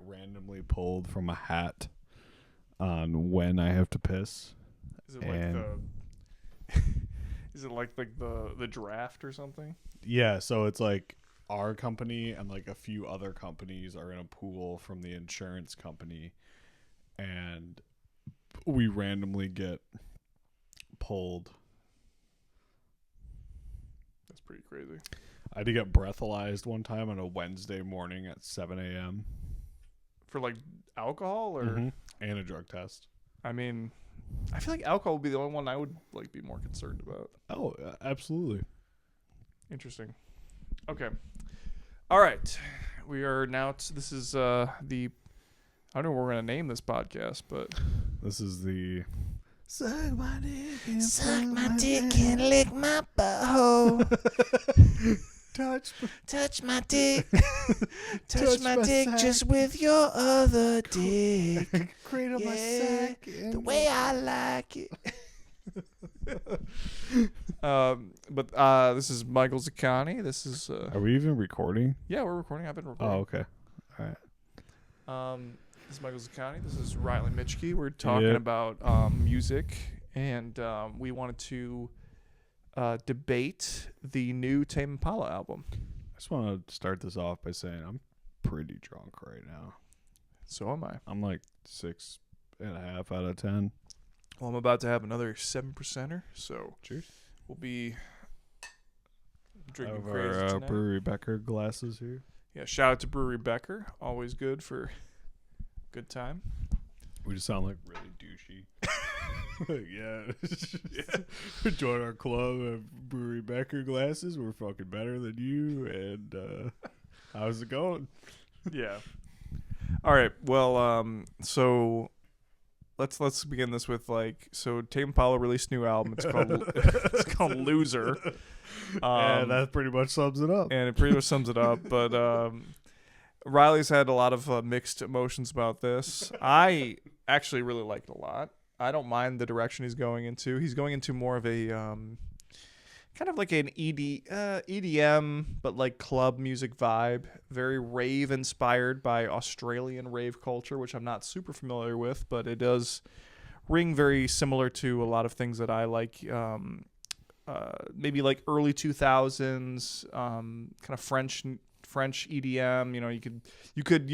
randomly pulled from a hat on when I have to piss. Is it like is it like the draft or something? Yeah, so it's like our company and like a few other companies are in a pool from the insurance company, and we randomly get pulled. That's pretty crazy. I had to get breathalyzed one time on a Wednesday morning at 7 a.m. For like alcohol or and a drug test. I mean, I feel like alcohol would be the only one I would like be more concerned about. Oh, absolutely. Interesting. Okay. All right. We are now this is I don't know what we're going to name this podcast, but this is the Suck my dick and lick my butthole. Touch my dick. Touch my dick sack. just with your other dick. Cradle my sack. The way I like it. But this is Michael Zaccani. This is Are we even recording? yeah, we're recording. I've been recording. Oh, okay. All right. This is Michael Zaccani. This is Riley Mitchke. We're talking about music, and we wanted to debate the new Tame Impala album. I just want to start this off by saying I'm pretty drunk right now. So am I. I'm like 6.5 out of 10. Well, I'm about to have another 7%er, so Cheers. we'll be drinking Have crazy our tonight. Brewery Becker glasses here. Yeah, shout out to Brewery Becker. Always good for good time. We just sound like really douchey. yeah. Join our club of Brewery Becker glasses. We're fucking better than you. And how's it going? Yeah. All right. Well, so let's begin this with Tame Impala released a new album. It's called Loser. And that pretty much sums it up. And it pretty much sums it up. But Riley's had a lot of mixed emotions about this. I actually really like it a lot. I don't mind the direction he's going into. He's going into more of a kind of like an EDM, but like club music vibe. Very rave inspired by Australian rave culture, which I'm not super familiar with, but it does ring very similar to a lot of things that I like. Maybe like early 2000s, kind of French EDM. You know, you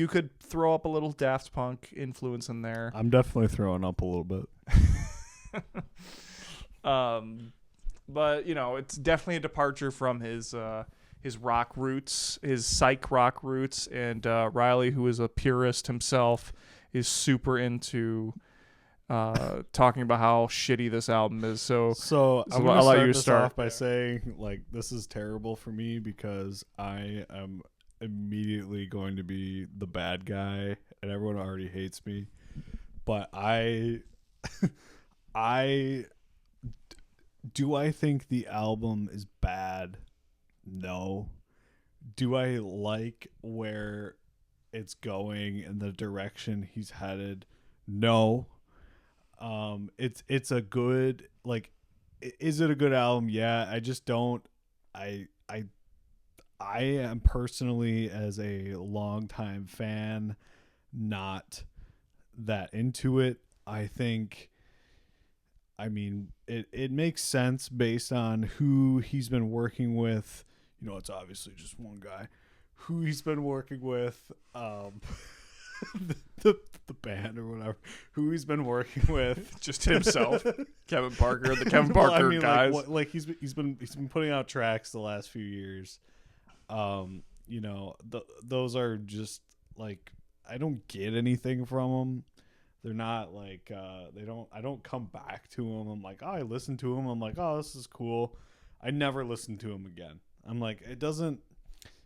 could throw up a little Daft Punk influence in there. I'm definitely throwing up a little bit. But you know, it's definitely a departure from his rock roots, his psych rock roots, and Riley, who is a purist himself, is super into talking about how shitty this album is. So I'm going to I'll let start you this start. off by saying, like, this is terrible for me because I am immediately going to be the bad guy, and everyone already hates me. But do I think the album is bad? No. Do I like where it's going and the direction he's headed? No. It's a good, like, is it a good album? Yeah. I just don't. I am personally, as a longtime fan, not that into it. I think, I mean, it makes sense based on who he's been working with. You know, it's obviously just one guy who he's been working with, the band or whatever, who he's been working with, just himself, Kevin Parker, the Kevin Parker guys. Like he's been putting out tracks the last few years. You know, those are just like, I don't get anything from them. They're not like I don't come back to them. I'm like, oh, I listened to them. I'm like, oh, this is cool. I never listen to them again. I'm like, it doesn't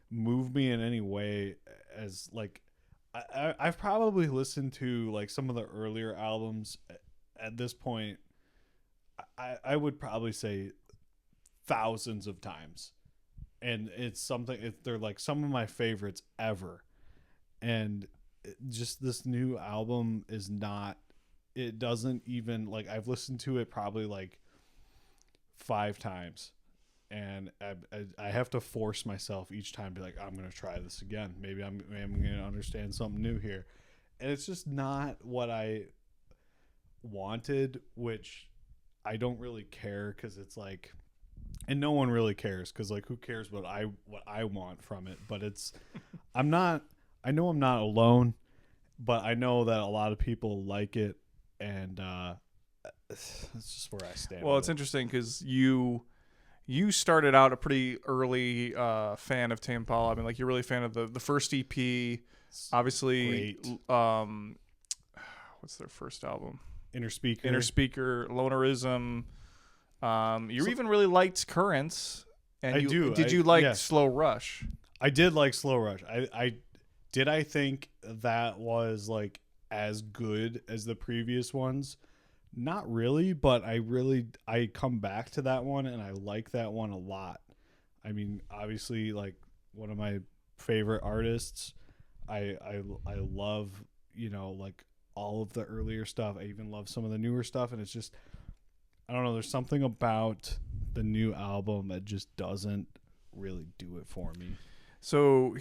move me in any way. As like, I've probably listened to like some of the earlier albums at this point. I would probably say thousands of times, and it's something. They're like some of my favorites ever, and just this new album is not. It doesn't even, like, I've listened to it probably like 5 times, and I have to force myself each time to be like, I'm gonna try this again. Maybe I'm gonna understand something new here, and it's just not what I wanted, which I don't really care because it's like, and no one really cares because like who cares what I want from it. But it's I know I'm not alone, but I know that a lot of people like it, and that's just where I stand. Well, it's interesting because you started out a pretty early fan of Tame Impala. I mean, like you're really a fan of the first EP, obviously. Great. What's their first album? Inner Speaker, Lonerism. You even really liked Currents, and did you like yes. Slow Rush? I did like Slow Rush. I think that was like as good as the previous ones. Not really, but I come back to that one and I like that one a lot. I mean, obviously, like one of my favorite artists. I love, like all of the earlier stuff. I even love some of the newer stuff, and it's just, I don't know, there's something about the new album that just doesn't really do it for me. So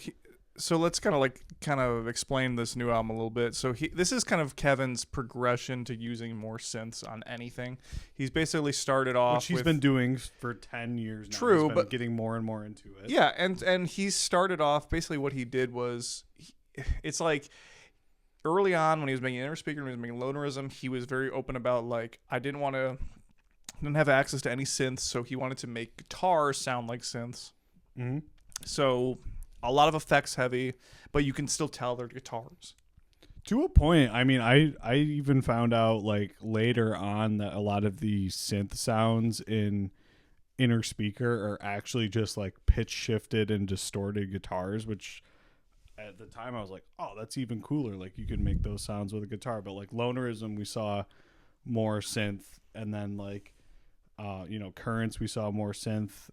let's kind of explain this new album a little bit. So this is kind of Kevin's progression to using more synths on anything. He's basically started off, which he's been doing for 10 years now. True, he's been but getting more and more into it. Yeah, and he started off, basically what he did was, it's like early on when he was making Inner Speaker, when he was making Lonerism, he was very open about like, didn't have access to any synths, so he wanted to make guitars sound like synths. Mm-hmm. So a lot of effects heavy, but you can still tell they're guitars. To a point. I mean, I even found out like later on that a lot of the synth sounds in Inner Speaker are actually just like pitch shifted and distorted guitars, which at the time I was like, oh, that's even cooler. Like you can make those sounds with a guitar. But like Lonerism, we saw more synth, and then like Currents, we saw more synth.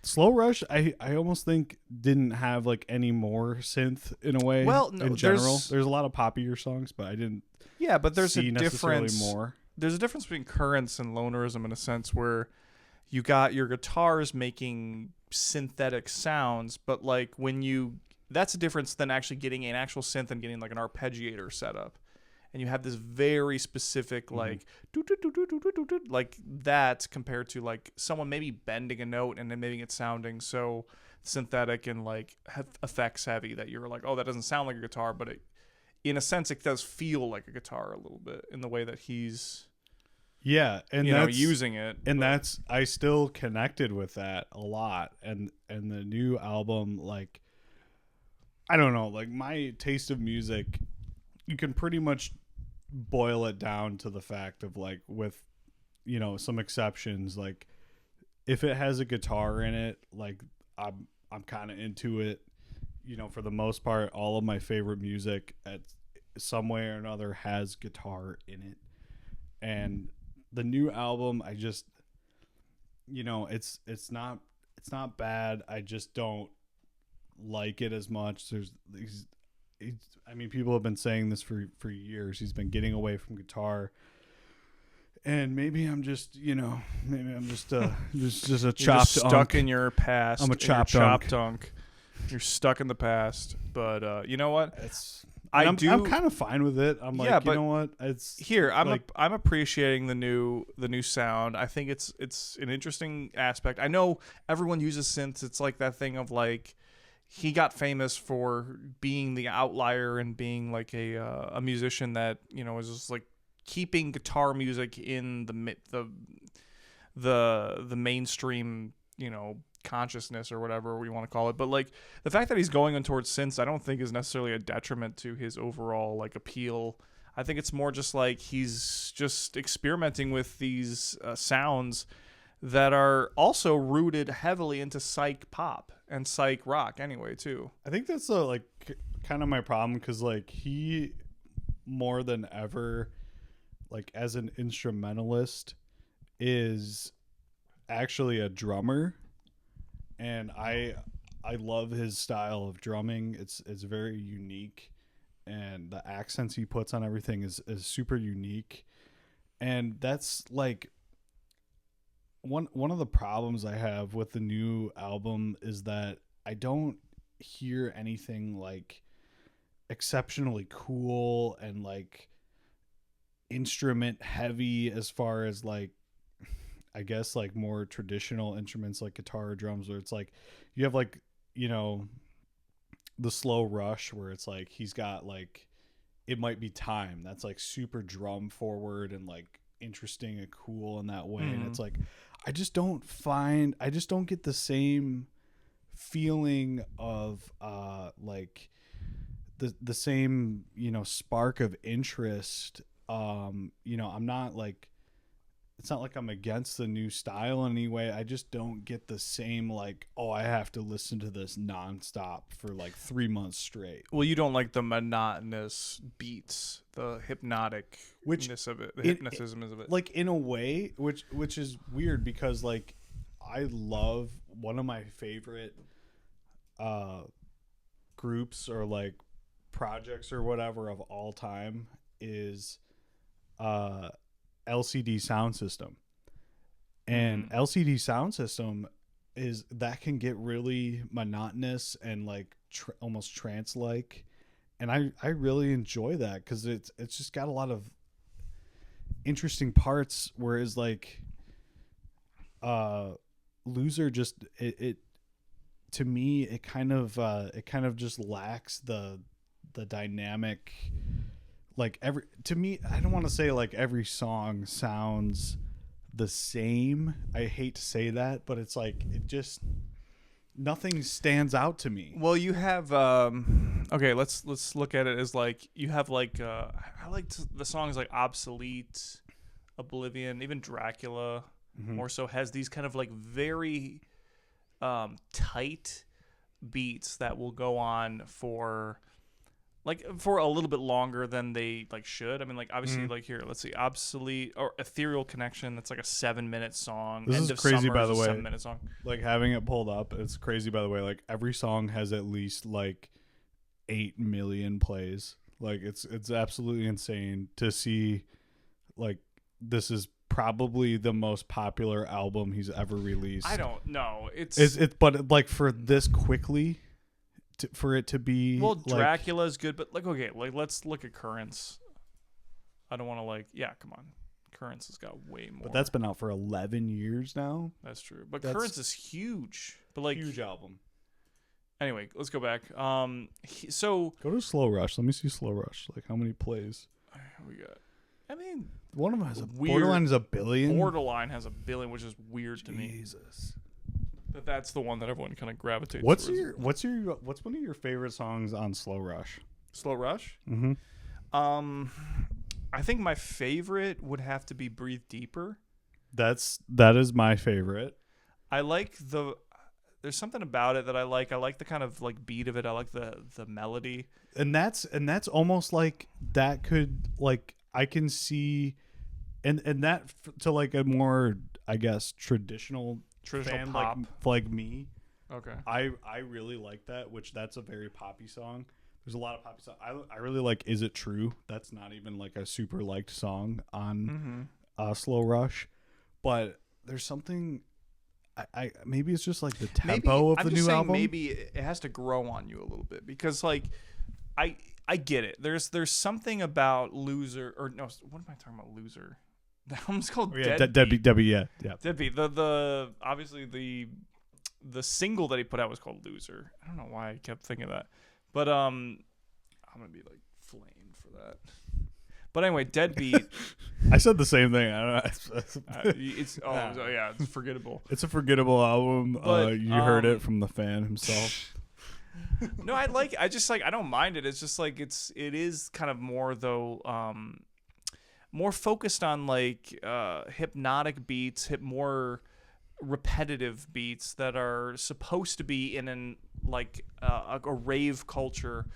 Slow Rush, I almost think didn't have like any more synth in a way. Well, no, in general, there's a lot of poppier songs, but I didn't. Yeah, but there's see a difference. More. There's a difference between Currents and Lonerism in a sense where you got your guitars making synthetic sounds, but like that's a difference than actually getting an actual synth and getting like an arpeggiator setup. And you have this very specific like like that compared to like someone maybe bending a note and then making it sounding so synthetic and like effects heavy that you're like, oh, that doesn't sound like a guitar, but in a sense it does feel like a guitar a little bit in the way that he's and using it. And that's, I still connected with that a lot. And the new album, like, I don't know, like my taste of music, you can pretty much boil it down to the fact of like, with some exceptions, like if it has a guitar in it, like I'm kind of into it. For the most part, all of my favorite music at some way or another has guitar in it. And the new album, I just it's not bad. I just don't like it as much. There's these, people have been saying this for years. He's been getting away from guitar, and maybe I'm just just a chopped stuck in your past. I'm a chopped unk. You're stuck in the past. But you know what? I'm kind of fine with it. I'm like, you know what? It's here. I'm appreciating the new sound. I think it's an interesting aspect. I know everyone uses synths. It's like that thing of like, he got famous for being the outlier and being like a musician that is just like keeping guitar music in the mainstream consciousness or whatever we want to call it. But like the fact that he's going on towards synths, I don't think is necessarily a detriment to his overall like appeal. I think it's more just like he's just experimenting with these sounds that are also rooted heavily into psych pop and psych rock anyway too. I think that's kind of my problem, because like he more than ever, like as an instrumentalist, is actually a drummer, and I love his style of drumming. It's very unique, and the accents he puts on everything is super unique, and that's like, one of the problems I have with the new album is that I don't hear anything like exceptionally cool and like instrument heavy as far as like I guess like more traditional instruments like guitar or drums, where it's like you have like, the slow rush where it's like he's got like It Might Be Time, that's like super drum forward and like interesting and cool in that way. And it's like I just don't get the same feeling of like the same spark of interest. I'm not like, it's not like I'm against the new style in any way. I just don't get the same like, oh, I have to listen to this nonstop for like 3 months straight. Well, you don't like the monotonous beats, the hypnoticness of it, the hypnotism of it. Like in a way, which is weird because like I love one of my favorite groups or like projects or whatever of all time is LCD Sound System. And LCD Sound System is that can get really monotonous and like almost trance like, and I really enjoy that because it's just got a lot of interesting parts, whereas like Loser just it to me it kind of just lacks the dynamic. Like to me, I don't want to say like every song sounds the same. I hate to say that, but it's like nothing stands out to me. Well, you have okay, let's look at it as like you have like I liked the songs like Obsolete, Oblivion, even Dracula more so has these kind of like very tight beats that will go on for a little bit longer than they like should. I mean, like obviously, like here, let's see, Obsolete or Ethereal Connection. That's like a 7-minute song. This End is of crazy, Summer by is the a way. 7-minute song. Like having it pulled up, it's crazy, by the way. Like every song has at least like 8 million plays. Like it's absolutely insane to see. Like this is probably the most popular album he's ever released. I don't know. But like for this quickly. For it to be well, like, Dracula's good, but like okay, like let's look at Currents. I don't want to like come on, Currents has got way more. But that's been out for 11 years now. That's true, but Currents is huge. But like huge album. Anyway, let's go back. So go to Slow Rush. Let me see Slow Rush. Like how many plays? We got. I mean, one of them has Borderline is 1 billion. Borderline has 1 billion, which is weird to me. Jesus. But that's the one that everyone kind of gravitates. What's one of your favorite songs on Slow Rush? Slow Rush? Mm-hmm. I think my favorite would have to be Breathe Deeper. That is my favorite. I like there's something about it that I like. I like the kind of like beat of it. I like the melody. And that's almost like that could like I can see and that to like a more I guess traditional fan, pop like me. Okay. I really like that, which that's a very poppy song. There's a lot of poppy songs. I really like Is It True? That's not even like a super liked song on Slow Rush. But there's something I maybe it's just like the tempo of the new album. Maybe it has to grow on you a little bit because like I get it. There's something about Loser or no, what am I talking about? Loser. The album's called Deadbeat. Deadbeat. The obviously the single that he put out was called Loser. I don't know why I kept thinking of that, but I'm gonna be like flamed for that. But anyway, Deadbeat. I said the same thing. I don't know. It's forgettable. It's a forgettable album. But, you heard it from the fan himself. No, I don't mind it. It's just like it is kind of more though. More focused on like hypnotic beats, more repetitive beats that are supposed to be in a rave culture.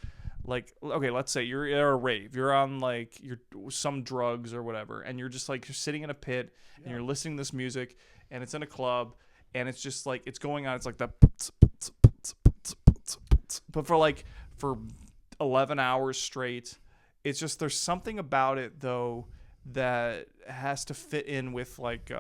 Like, okay, let's say you're at a rave, you're on like some drugs or whatever, and you're just like you're sitting in a pit and you're listening to this music, and it's in a club, and it's just like it's going on. It's like the but for 11 hours straight. It's just there's something about it though that has to fit in with like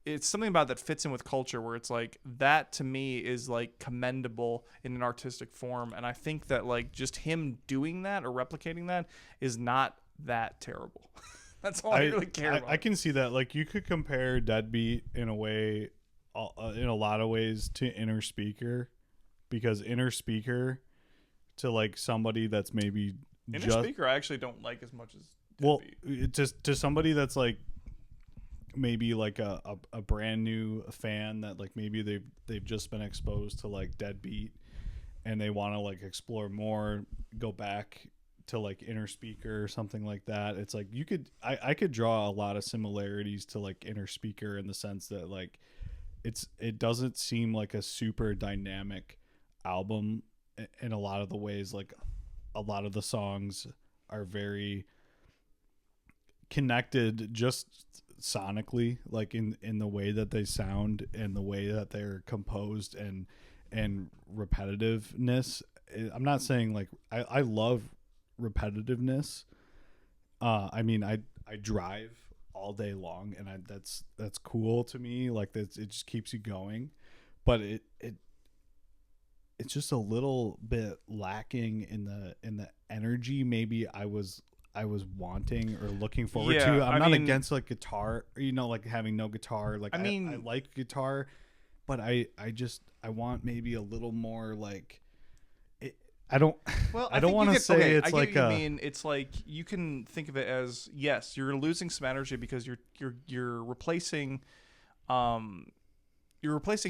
it's something about that fits in with culture where it's like that to me is like commendable in an artistic form. And I think that like just him doing that or replicating that is not that terrible. That's all I really care about. I can see that. Like you could compare Deadbeat in a way, in a lot of ways, to Inner Speaker, because Inner Speaker to like somebody that's maybe Inner Speaker I actually don't like as much as Deadbeat. Well, just to somebody that's like maybe like a brand new fan that like maybe they've just been exposed to like Deadbeat and they want to like explore more, go back to like Inner Speaker or something like that. It's like I could draw a lot of similarities to like Inner Speaker in the sense that like it doesn't seem like a super dynamic album in a lot of the ways. Like a lot of the songs are very connected just sonically, like in the way that they sound and the way that they're composed and repetitiveness. I'm not saying like I love repetitiveness. I mean I drive all day long and that's cool to me. Like it just keeps you going, but it's just a little bit lacking in the energy maybe I was wanting or looking forward to. I'm not against like guitar, like having no guitar. Like I like guitar, but I want maybe a little more like I don't want to say it's like it's like you can think of it as, yes, you're losing some energy because you're replacing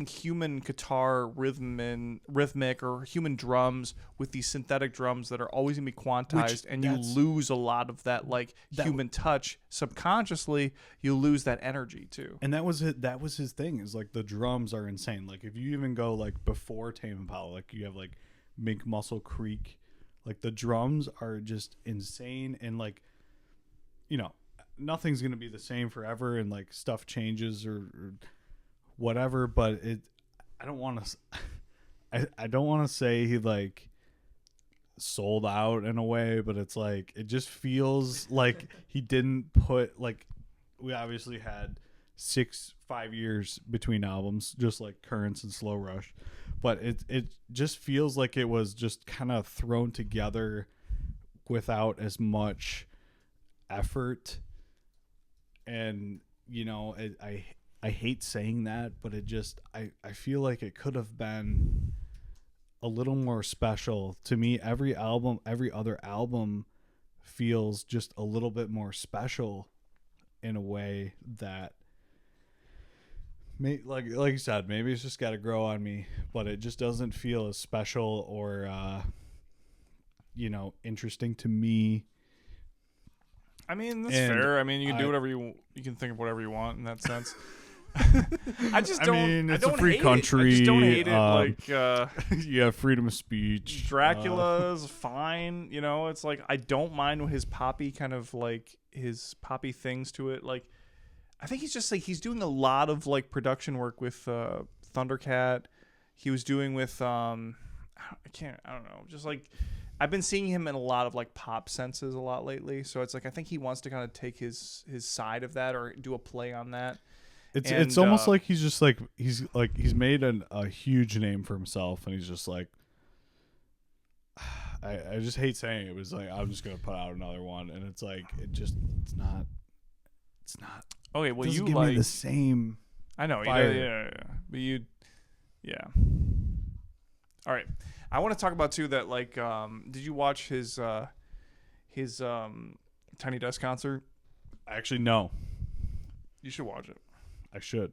human guitar rhythmic or human drums with these synthetic drums that are always gonna be quantized, and you lose a lot of that human touch. Subconsciously you lose that energy too. And that was his thing, is like the drums are insane. Like if you even go like before Tame Impala, like you have like Mink Muscle Creek, like the drums are just insane, and like nothing's gonna be the same forever, and like stuff changes or whatever, but I don't want to say he like sold out in a way, but it's like it just feels like he didn't put, like, we obviously had 5 years between albums, just like Currents and Slow Rush, but it just feels like it was just kind of thrown together without as much effort. And I hate saying that, but it just I feel like it could have been a little more special to me. Every other album feels just a little bit more special in a way that like you said, maybe it's just got to grow on me, but it just doesn't feel as special or interesting to me. I mean, that's fair. I mean, you can do whatever you can think of whatever you want in that sense. It's a free country. I just don't hate it. You have freedom of speech. Dracula's fine. It's like I don't mind his poppy kind of like his poppy things to it. Like I think he's just like he's doing a lot of like production work with Thundercat. He was doing with I don't know. Just like I've been seeing him in a lot of like pop senses a lot lately. So it's like I think he wants to kind of take his side of that or do a play on that. It's almost like he's just like he's made a huge name for himself, and he's just like I just hate saying it. It was like I'm just gonna put out another one, and it's like it's not. Okay, well, you give me the same. I know, fire. But all right. I want to talk about too that like did you watch his Tiny Desk concert? Actually, no. You should watch it. I should.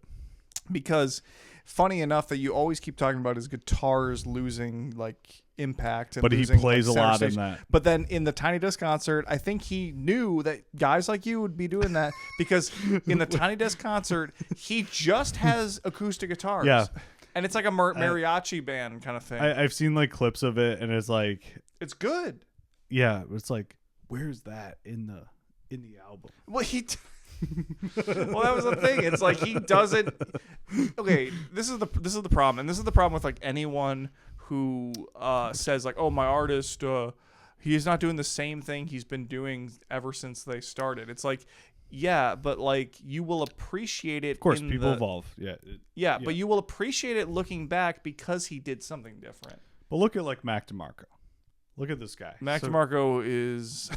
Because funny enough that you always keep talking about his guitars losing like impact, and but he plays a lot in that. But then in the Tiny Desk concert, I think he knew that guys like you would be doing that because in the Tiny Desk concert, he just has acoustic guitars. Yeah. And it's like a mariachi band kind of thing. I've seen like clips of it, and it's like it's good. Yeah, it's like where's that in the album? Well, well, that was the thing. It's like he doesn't. Okay, this is the problem, and this is the problem with like anyone who says like, "Oh, my artist, he's not doing the same thing he's been doing ever since they started." It's like Yeah, but like you will appreciate it. Of course, people evolve. Yeah. Yeah, but you will appreciate it looking back because he did something different. But look at like Mac DeMarco. Look at this guy. Mac DeMarco is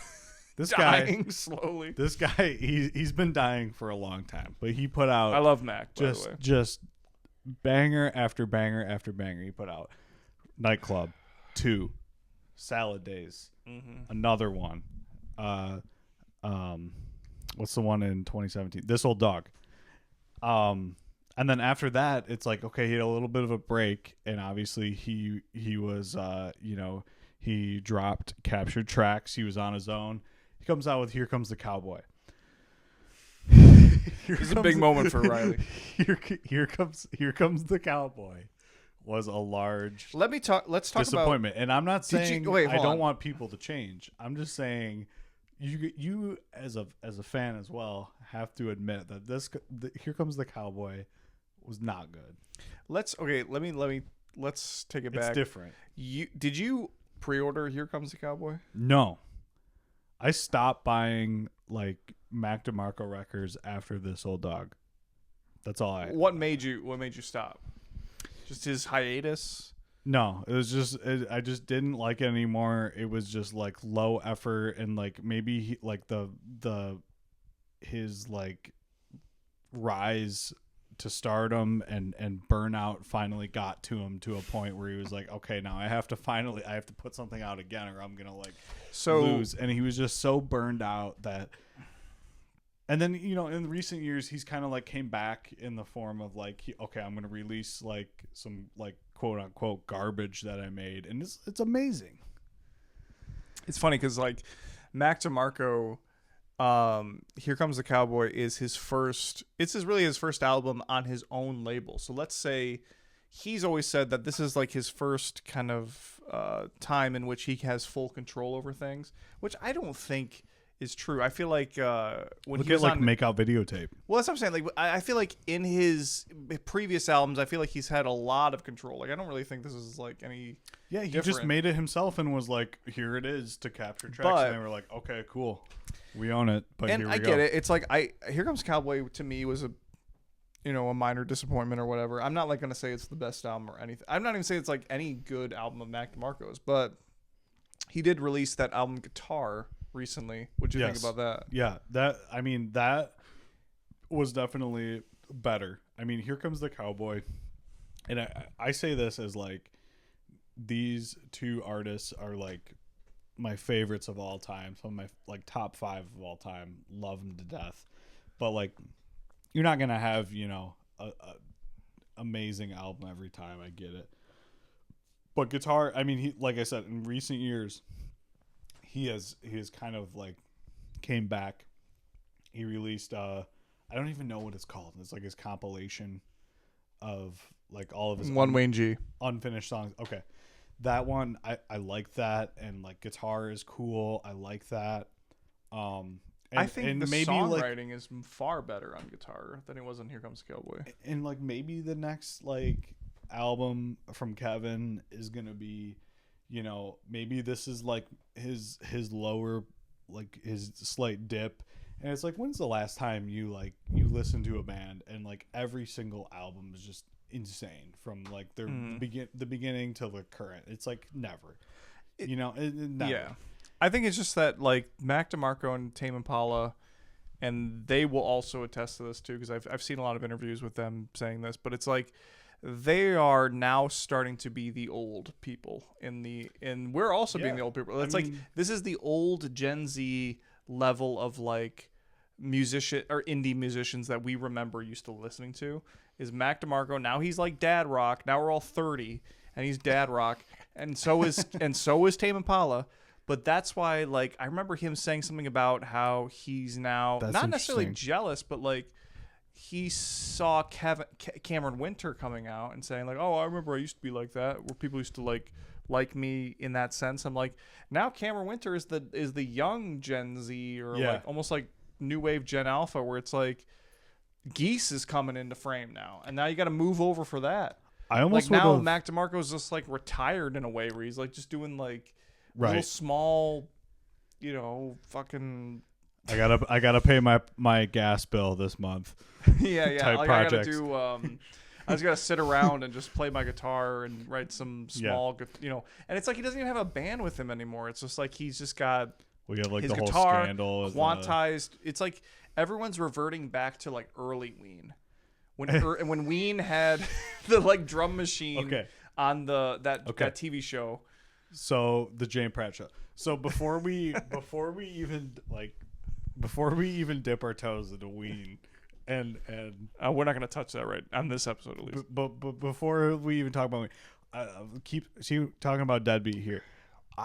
this dying guy slowly. This guy, he's been dying for a long time, but he put out. I love Mac. By the way. Just banger after banger after banger. He put out Nightclub, 2, Salad Days, another one. What's the one in 2017? This Old Dog. And then after that, it's like, okay, he had a little bit of a break, and obviously he was he dropped Captured Tracks. He was on his own. He comes out with Here Comes the Cowboy. It's a big moment for Riley. Here comes the Cowboy was a large Let's talk disappointment. And I'm not saying I don't on. want people to change. I'm just saying you as a fan as well have to admit that Here Comes the Cowboy was not good. Let's take it back. It's different. Did you pre-order Here Comes the Cowboy? No. I stopped buying like Mac DeMarco records after This Old Dog. That's all I. What made you stop? Just his hiatus? No, it was just I just didn't like it anymore. It was just like low effort, and like maybe his like rise to stardom and burnout finally got to him to a point where he was like, okay, now I have to put something out again, or I'm gonna lose. And he was just so burned out that. And then, in recent years, he's kind of like came back in the form of like, okay, I'm going to release like some like quote unquote garbage that I made. And it's amazing. It's funny because like Mac DeMarco, Here Comes the Cowboy is his first album on his own label. So let's say he's always said that this is like his first kind of time in which he has full control over things, which I don't think is true. I feel like when look he was at like on Makeout Videotape. Well, that's what I'm saying. Like I feel like in his previous albums, I feel like he's had a lot of control. Like I don't really think this is like any. Yeah, he different. just made it himself and was like, "Here it is to Capture Tracks," and they were like, "Okay, cool, we own it." But and here we I go. get it. It's like Here Comes Cowboy to me was a minor disappointment or whatever. I'm not like gonna say it's the best album or anything. I'm not even saying it's like any good album of Mac DeMarco's, but he did release that album Guitar recently. What'd you think about that? Yeah, that was definitely better. I mean, Here Comes the Cowboy, and I say this as like these two artists are like my favorites of all time. Some of my like top 5 of all time. Love them to death, but like you're not gonna have a amazing album every time. I get it, but Guitar. I mean, he, like I said, in recent years. He has kind of like came back. He released I don't even know what it's called. It's like his compilation of like all of his Wayne G unfinished songs. Okay, that one I like that, and like Guitar is cool. I like that. I think the maybe songwriting is far better on Guitar than it was on Here Comes the Cowboy. And like maybe the next like album from Kevin is gonna be. Maybe this is like his lower, like his slight dip, and it's like, when's the last time you listen to a band and like every single album is just insane from like their the beginning to the current? It's like never, never. Yeah, I think it's just that like Mac DeMarco and Tame Impala, and they will also attest to this too because I've seen a lot of interviews with them saying this, but it's like. They are now starting to be the old people and we're also being the old people. It's like this is the old Gen Z level of like musician or indie musicians that we remember used to listening to is Mac DeMarco. Now he's like dad rock. Now we're all 30 and he's dad rock. And so is Tame Impala. But that's why like I remember him saying something about how he's now not necessarily jealous, but like he saw Cameron Winter coming out and saying like, "Oh, I remember I used to be like that, where people used to like me in that sense." I'm like, now Cameron Winter is the young Gen Z or like almost like new wave Gen Alpha, where it's like Geese is coming into frame now, and now you got to move over for that. I almost like now Mac DeMarco's just like retired in a way where he's like just doing like little small, fucking. I gotta pay my gas bill this month. yeah. Type Like I gotta projects. do. I just gotta sit around and just play my guitar and write some small, And it's like he doesn't even have a band with him anymore. It's just like he's just got We have like his the whole guitar scandal. quantized. It's like everyone's reverting back to like early Ween, when Ween had the like drum machine on that TV show. So the Jane Pratt show. So before we even dip our toes into Ween, and we're not gonna touch that right on this episode at least. But before we even talk about Ween, keep talking about Deadbeat here.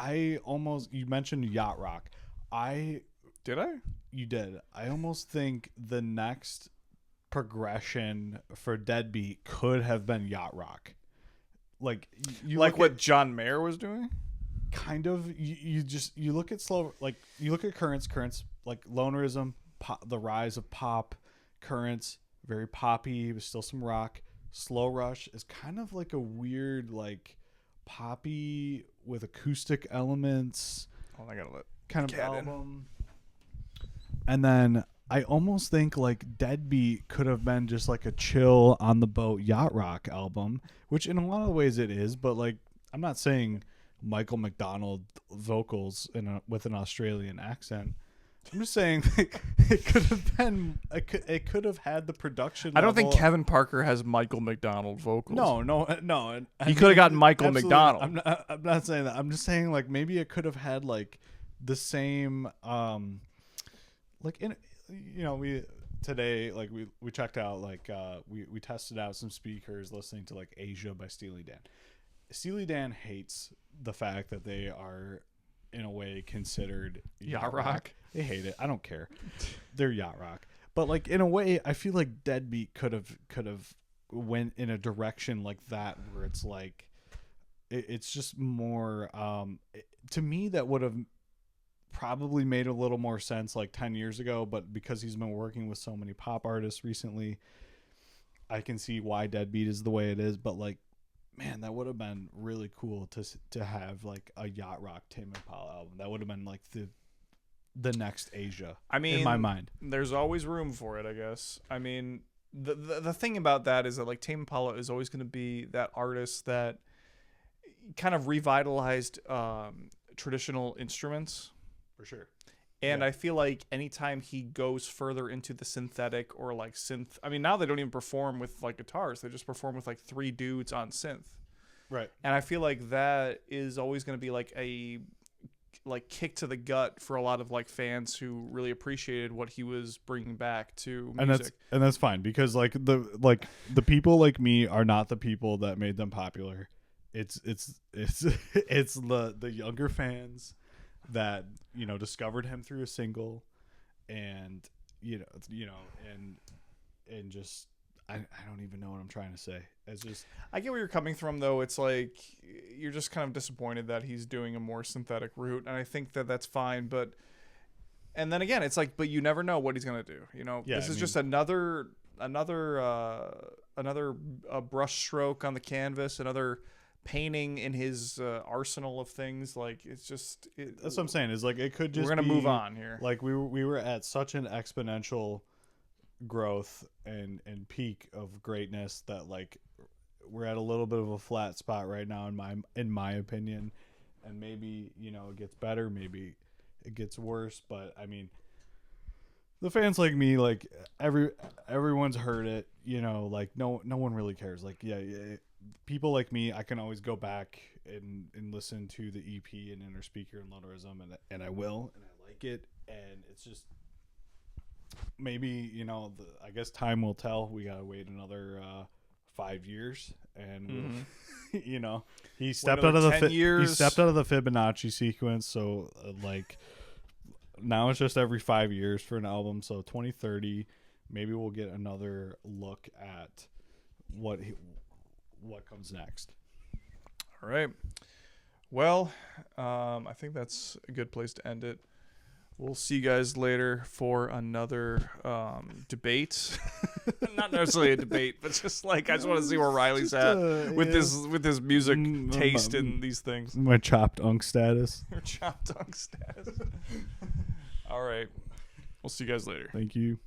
You mentioned yacht rock. You did. I almost think the next progression for Deadbeat could have been yacht rock. Like what John Mayer was doing. Kind of. You look at you look at Currents like Lonerism, the rise of pop. Currents, very poppy, but still some rock. Slow Rush is kind of like a weird like poppy with acoustic elements. Oh, I gotta let kind of album. And then I almost think like Deadbeat could have been just like a chill on the boat yacht rock album, which in a lot of ways it is, but like I'm not saying Michael McDonald vocals with an Australian accent. I'm just saying it could have been it could have had the production. I don't think Kevin Parker has Michael McDonald vocals. No. He could have gotten Michael McDonald. I'm not saying that. I'm just saying like maybe it could have had like the same like in we today like we checked out like we tested out some speakers listening to like Asia by Steely Dan. Steely Dan hates the fact that they are in a way considered yacht rock. They hate it. I don't care. They're yacht rock. But like in a way, I feel like Deadbeat could have went in a direction like that where it's like it's just more to me that would have probably made a little more sense like 10 years ago, but because he's been working with so many pop artists recently, I can see why Deadbeat is the way it is, but like man, that would have been really cool to have like a yacht rock Tame Impala album. That would have been like the next Asia. I mean, in my mind, there's always room for it, I guess. I mean, the thing about that is that like Tame Impala is always going to be that artist that kind of revitalized traditional instruments for sure. And I feel like anytime he goes further into the synthetic or like synth, I mean, now they don't even perform with like guitars. They just perform with like 3 dudes on synth. Right. And I feel like that is always going to be like a kick to the gut for a lot of like fans who really appreciated what he was bringing back to music. And that's fine because like the people like me are not the people that made them popular. It's the younger fans that discovered him through a single, and and just I don't even know what I'm trying to say. It's just I get where you're coming from though. It's like you're just kind of disappointed that he's doing a more synthetic route, and I think that that's fine. But and then again, it's like, but you never know what he's gonna do. This is just another brush stroke on the canvas, another painting in his arsenal of things. Like it's just that's what I'm saying is like it could just we're gonna move on here. Like we were at such an exponential growth and peak of greatness that like we're at a little bit of a flat spot right now in my opinion, and maybe it gets better, maybe it gets worse, but I mean the fans like me, like everyone's heard it, like no one really cares. Like yeah, people like me, I can always go back and listen to the EP and Inner Speaker and Lonerism, and I will, and I like it, and it's just maybe I guess time will tell. We gotta wait another 5 years, and he stepped out of the he stepped out of the Fibonacci sequence, so like now it's just every 5 years for an album. So 2030, maybe we'll get another look at what comes next. All right. Well, I think that's a good place to end it. We'll see you guys later for another debate. Not necessarily a debate, but just like I just want to see where Riley's at with his music taste in these things. My chopped unk status. Your chopped unk status. All right. We'll see you guys later. Thank you.